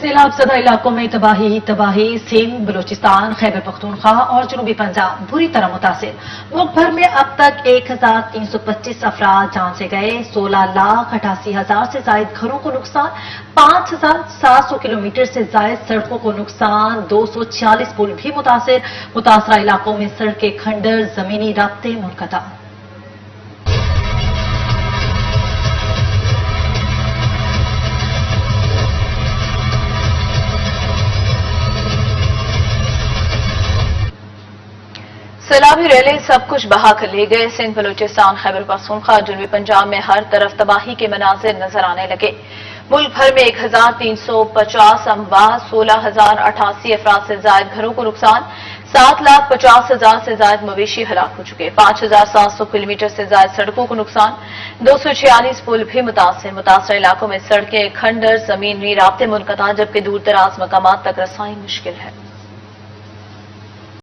سیلاب زدہ علاقوں میں تباہی سندھ، بلوچستان، خیبر پختونخوا اور جنوبی پنجاب بری طرح متاثر۔ ملک بھر میں اب تک 1325 افراد جان سے گئے، 16,88,000 سے زائد گھروں کو نقصان، 5,700 کلومیٹر سے زائد سڑکوں کو نقصان، 246 پل بھی متاثرہ علاقوں میں سڑکیں کھنڈر، زمینی رابطے منقطع۔ سیلابی ریلے سب کچھ بہا کر لے گئے۔ سندھ، بلوچستان، خیبر پختونخوا، جنوبی پنجاب میں ہر طرف تباہی کے مناظر نظر آنے لگے۔ ملک بھر میں 1350 اموات، 16,088 افراد سے زائد گھروں کو نقصان، 7,50,000 سے زائد مویشی ہلاک ہو چکے، 5,700 کلومیٹر سے زائد سڑکوں کو نقصان، 246 پل بھی متاثرہ علاقوں میں سڑکیں کھنڈر، زمینی رابطے منقطع، جبکہ دور دراز مقامات تک رسائی مشکل ہے۔